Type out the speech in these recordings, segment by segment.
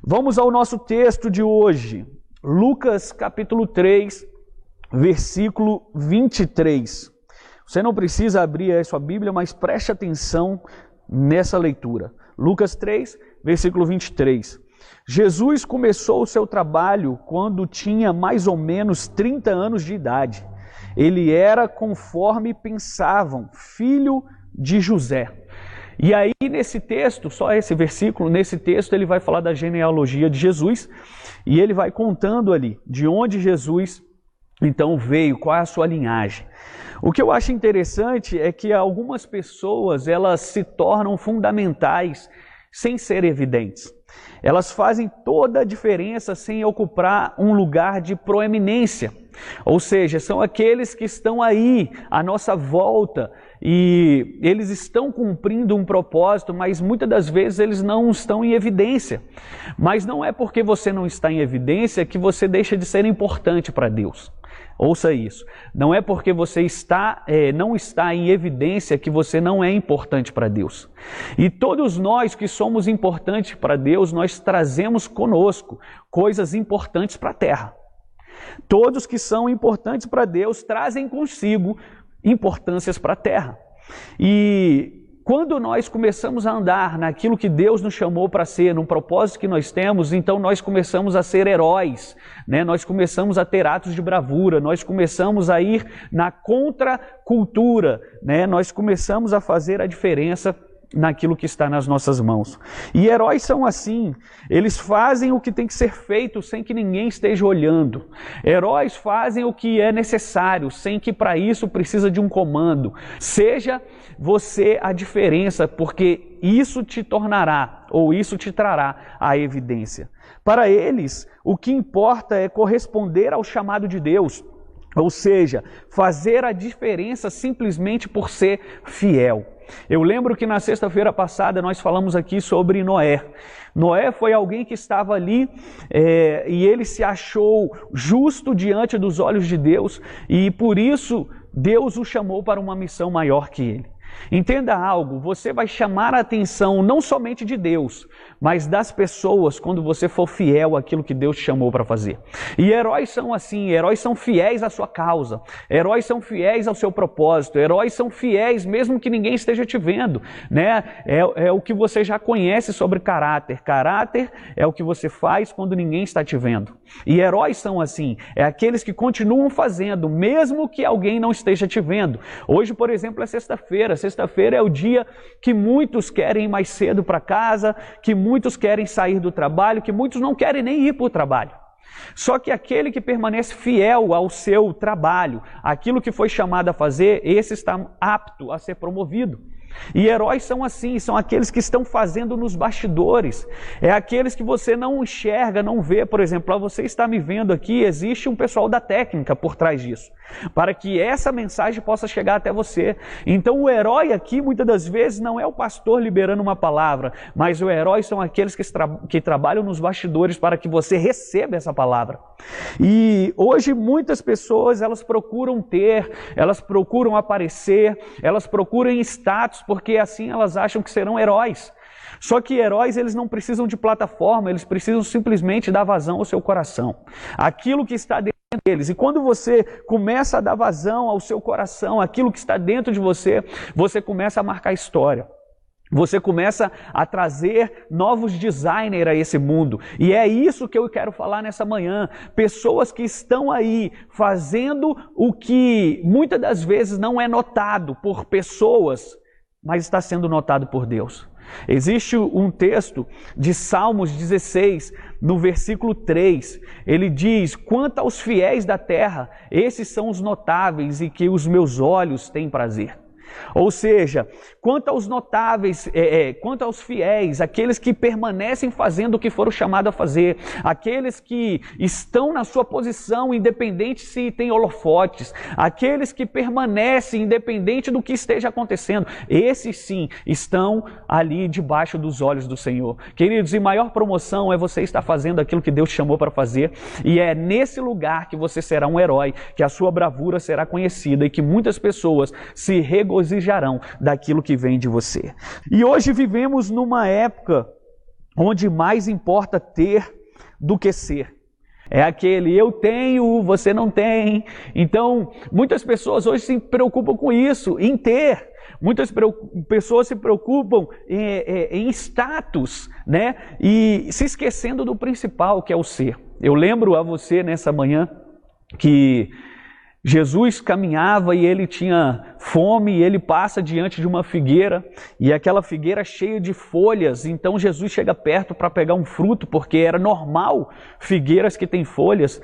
Vamos ao nosso texto de hoje, Lucas capítulo 3, versículo 23. Você não precisa abrir a sua Bíblia, mas preste atenção nessa leitura. Lucas 3, versículo 23. Jesus começou o seu trabalho quando tinha mais ou menos 30 anos de idade. Ele era, conforme pensavam, filho de José. E aí nesse texto, só esse versículo, nesse texto ele vai falar da genealogia de Jesus e ele vai contando ali de onde Jesus então veio, qual é a sua linhagem. O que eu acho interessante é que algumas pessoas elas se tornam fundamentais sem ser evidentes. Elas fazem toda a diferença sem ocupar um lugar de proeminência. Ou seja, são aqueles que estão aí à nossa volta e eles estão cumprindo um propósito, mas muitas das vezes eles não estão em evidência. Mas não é porque você não está em evidência que você deixa de ser importante para Deus. Ouça isso. Não é porque você não está em evidência que você não é importante para Deus. E todos nós que somos importantes para Deus, nós trazemos conosco coisas importantes para a terra. Todos que são importantes para Deus trazem consigo importâncias para a terra. E quando nós começamos a andar naquilo que Deus nos chamou para ser, num propósito que nós temos, então nós começamos a ser heróis, né? Nós começamos a ter atos de bravura, nós começamos a ir na contracultura, né? Nós começamos a fazer a diferença naquilo que está nas nossas mãos. E heróis são assim, eles fazem o que tem que ser feito sem que ninguém esteja olhando. Heróis fazem o que é necessário, sem que para isso precisa de um comando. Seja você a diferença, porque isso te tornará, ou isso te trará a evidência. Para eles, o que importa é corresponder ao chamado de Deus, ou seja, fazer a diferença simplesmente por ser fiel. Eu lembro que na sexta-feira passada nós falamos aqui sobre Noé. Noé foi alguém que estava ali e ele se achou justo diante dos olhos de Deus e por isso Deus o chamou para uma missão maior que ele. Entenda algo, você vai chamar a atenção não somente de Deus, mas das pessoas quando você for fiel àquilo que Deus te chamou para fazer. E heróis são assim, heróis são fiéis à sua causa, heróis são fiéis ao seu propósito, heróis são fiéis mesmo que ninguém esteja te vendo, né? É o que você já conhece sobre caráter. Caráter é o que você faz quando ninguém está te vendo. E heróis são assim, é aqueles que continuam fazendo mesmo que alguém não esteja te vendo. Hoje, por exemplo, é sexta-feira. Sexta-feira é o dia que muitos querem ir mais cedo para casa, que muitos querem sair do trabalho, que muitos não querem nem ir para o trabalho. Só que aquele que permanece fiel ao seu trabalho, aquilo que foi chamado a fazer, esse está apto a ser promovido. E heróis são assim, são aqueles que estão fazendo nos bastidores, é aqueles que você não enxerga, não vê. Por exemplo, você está me vendo aqui, existe um pessoal da técnica por trás disso, para que essa mensagem possa chegar até você. Então o herói aqui muitas das vezes não é o pastor liberando uma palavra, mas o herói são aqueles que trabalham nos bastidores para que você receba essa palavra. E hoje muitas pessoas elas procuram elas procuram aparecer, elas procuram status, porque assim elas acham que serão heróis. Só que heróis eles não precisam de plataforma, eles precisam simplesmente dar vazão ao seu coração, aquilo que está dentro deles. E quando você começa a dar vazão ao seu coração, aquilo que está dentro de você, você começa a marcar história. Você começa a trazer novos designers a esse mundo. E é isso que eu quero falar nessa manhã. Pessoas que estão aí fazendo o que muitas das vezes não é notado por pessoas, mas está sendo notado por Deus. Existe um texto de Salmos 16, no versículo 3. Ele diz: quanto aos fiéis da terra, esses são os notáveis e que os meus olhos têm prazer. Ou seja, quanto aos notáveis, quanto aos fiéis, aqueles que permanecem fazendo o que foram chamados a fazer, aqueles que estão na sua posição, independente se tem holofotes, aqueles que permanecem independente do que esteja acontecendo, esses sim estão ali debaixo dos olhos do Senhor. Queridos, e maior promoção é você estar fazendo aquilo que Deus te chamou para fazer, e é nesse lugar que você será um herói, que a sua bravura será conhecida e que muitas pessoas se regozijarão daquilo que vem de você. E hoje vivemos numa época onde mais importa ter do que ser. É aquele eu tenho, você não tem. Então, muitas pessoas hoje se preocupam com isso, em ter. Muitas pessoas se preocupam em status, né? E se esquecendo do principal, que é o ser. Eu lembro a você nessa manhã que Jesus caminhava e ele tinha fome e ele passa diante de uma figueira e aquela figueira cheia de folhas. Então Jesus chega perto para pegar um fruto, porque era normal figueiras que têm folhas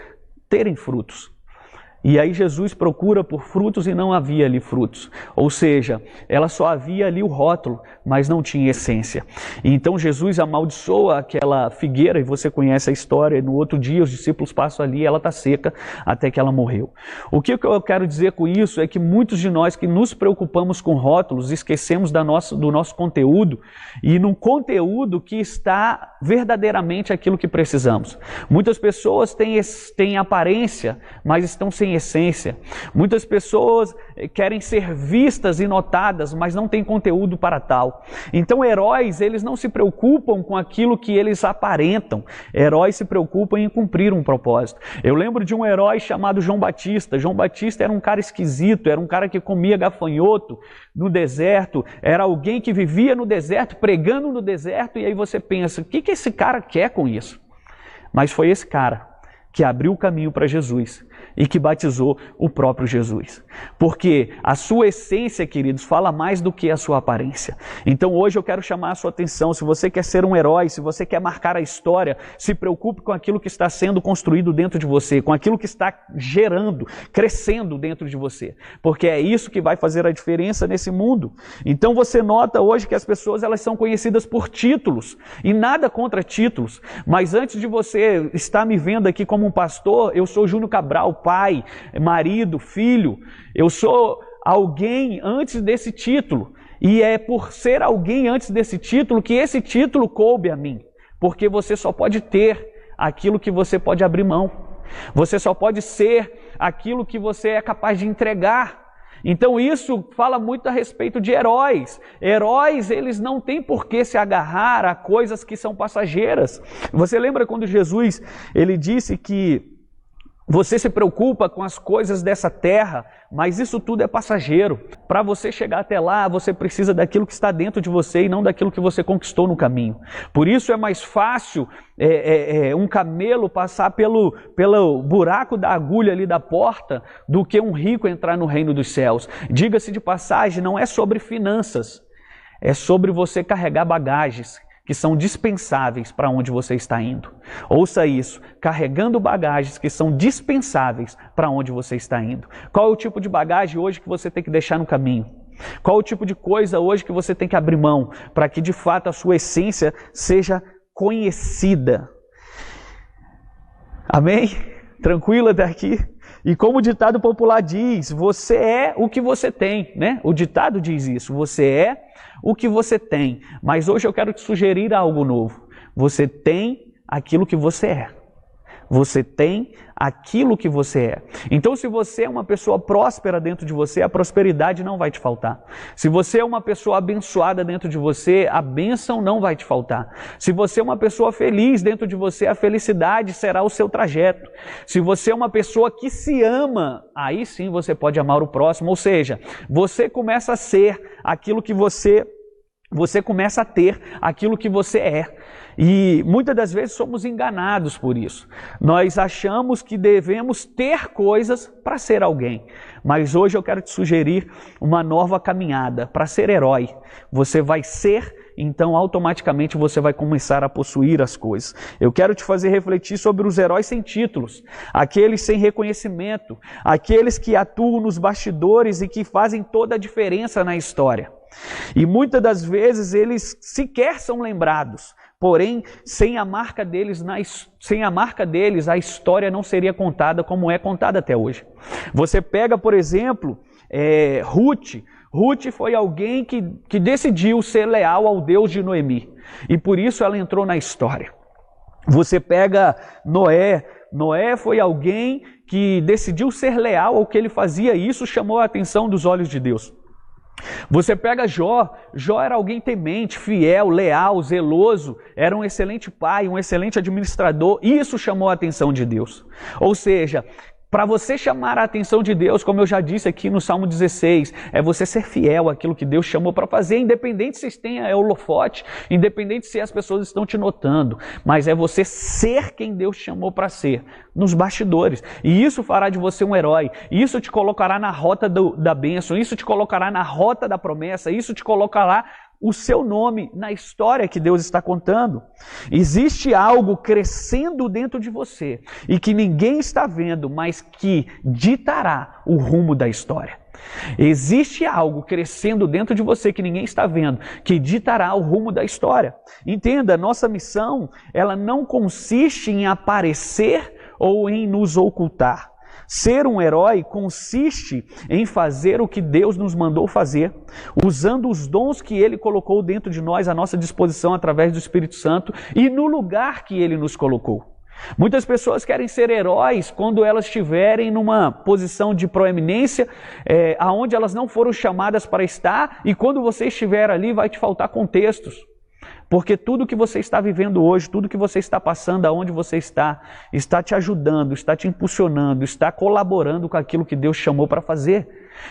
terem frutos. E aí Jesus procura por frutos e não havia ali frutos. Ou seja, ela só havia ali o rótulo, mas não tinha essência. E então Jesus amaldiçoa aquela figueira, e você conhece a história, e no outro dia os discípulos passam ali e ela está seca até que ela morreu. O que eu quero dizer com isso é que muitos de nós que nos preocupamos com rótulos, esquecemos do nosso conteúdo, e no conteúdo que está verdadeiramente aquilo que precisamos. Muitas pessoas têm aparência, mas estão sem essência. Muitas pessoas querem ser vistas e notadas, mas não têm conteúdo para tal. Então heróis, eles não se preocupam com aquilo que eles aparentam. Heróis se preocupam em cumprir um propósito. Eu lembro de um herói chamado João Batista. João Batista era um cara esquisito, era um cara que comia gafanhoto no deserto, era alguém que vivia no deserto, pregando no deserto, e aí você pensa, o que esse cara quer com isso? Mas foi esse cara que abriu o caminho para Jesus e que batizou o próprio Jesus. Porque a sua essência, queridos, fala mais do que a sua aparência. Então hoje eu quero chamar a sua atenção. Se você quer ser um herói, se você quer marcar a história, se preocupe com aquilo que está sendo construído dentro de você, com aquilo que está gerando, crescendo dentro de você. Porque é isso que vai fazer a diferença nesse mundo. Então você nota hoje que as pessoas elas são conhecidas por títulos, e nada contra títulos, mas antes de você estar me vendo aqui como um pastor, eu sou Júnior Cabral, pai, marido, filho. Eu sou alguém antes desse título. E é por ser alguém antes desse título que esse título coube a mim. Porque você só pode ter aquilo que você pode abrir mão. Você só pode ser aquilo que você é capaz de entregar. Então isso fala muito a respeito de heróis. Heróis, eles não têm por que se agarrar a coisas que são passageiras. Você lembra quando Jesus, ele disse que você se preocupa com as coisas dessa terra, mas isso tudo é passageiro. Para você chegar até lá, você precisa daquilo que está dentro de você e não daquilo que você conquistou no caminho. Por isso é mais fácil um camelo passar pelo buraco da agulha ali da porta do que um rico entrar no reino dos céus. Diga-se de passagem, não é sobre finanças, é sobre você carregar bagagens que são dispensáveis para onde você está indo. Ouça isso, carregando bagagens que são dispensáveis para onde você está indo. Qual é o tipo de bagagem hoje que você tem que deixar no caminho? Qual é o tipo de coisa hoje que você tem que abrir mão para que de fato a sua essência seja conhecida? Amém? Tranquilo até aqui? E como o ditado popular diz, você é o que você tem, né? O ditado diz isso, você é o que você tem. Mas hoje eu quero te sugerir algo novo. Você tem aquilo que você é. Você tem aquilo que você é. Então, se você é uma pessoa próspera dentro de você, a prosperidade não vai te faltar. Se você é uma pessoa abençoada dentro de você, a bênção não vai te faltar. Se você é uma pessoa feliz dentro de você, a felicidade será o seu trajeto. Se você é uma pessoa que se ama, aí sim você pode amar o próximo. Ou seja, você começa a ser aquilo que você começa a ter aquilo que você é. E muitas das vezes somos enganados por isso. Nós achamos que devemos ter coisas para ser alguém. Mas hoje eu quero te sugerir uma nova caminhada. Para ser herói, você vai ser, então automaticamente você vai começar a possuir as coisas. Eu quero te fazer refletir sobre os heróis sem títulos, aqueles sem reconhecimento, aqueles que atuam nos bastidores e que fazem toda a diferença na história. E muitas das vezes eles sequer são lembrados, porém sem a marca deles, a história não seria contada como é contada até hoje. Você pega, por exemplo, Ruth. Ruth foi alguém que decidiu ser leal ao Deus de Noemi, e por isso ela entrou na história. Você pega Noé. Noé foi alguém que decidiu ser leal ao que ele fazia, e isso chamou a atenção dos olhos de Deus. Você pega Jó, Jó era alguém temente, fiel, leal, zeloso, era um excelente pai, um excelente administrador, e isso chamou a atenção de Deus. Ou seja, para você chamar a atenção de Deus, como eu já disse aqui no Salmo 16, é você ser fiel àquilo que Deus chamou para fazer, independente se tenha holofote, independente se as pessoas estão te notando, mas é você ser quem Deus chamou para ser, nos bastidores. E isso fará de você um herói, isso te colocará na rota da bênção, isso te colocará na rota da promessa, isso te colocará o seu nome na história que Deus está contando. Existe algo crescendo dentro de você e que ninguém está vendo, mas que ditará o rumo da história. Existe algo crescendo dentro de você que ninguém está vendo, que ditará o rumo da história. Entenda, nossa missão, ela não consiste em aparecer ou em nos ocultar. Ser um herói consiste em fazer o que Deus nos mandou fazer, usando os dons que Ele colocou dentro de nós, à nossa disposição através do Espírito Santo e no lugar que Ele nos colocou. Muitas pessoas querem ser heróis quando elas estiverem numa posição de proeminência, aonde elas não foram chamadas para estar, e quando você estiver ali vai te faltar contextos. Porque tudo que você está vivendo hoje, tudo que você está passando, aonde você está te ajudando, está te impulsionando, está colaborando com aquilo que Deus chamou para fazer.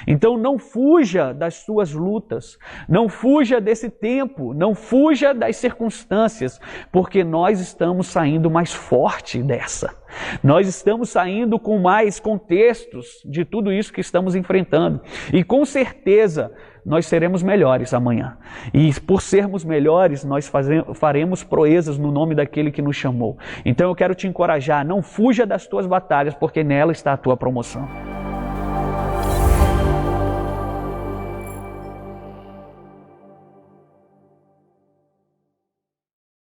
Então não fuja das suas lutas, não fuja desse tempo, não fuja das circunstâncias, porque nós estamos saindo mais forte dessa. Nós estamos saindo com mais contextos de tudo isso que estamos enfrentando. E com certeza nós seremos melhores amanhã. E por sermos melhores, nós faremos proezas no nome daquele que nos chamou. Então eu quero te encorajar, não fuja das tuas batalhas, porque nela está a tua promoção.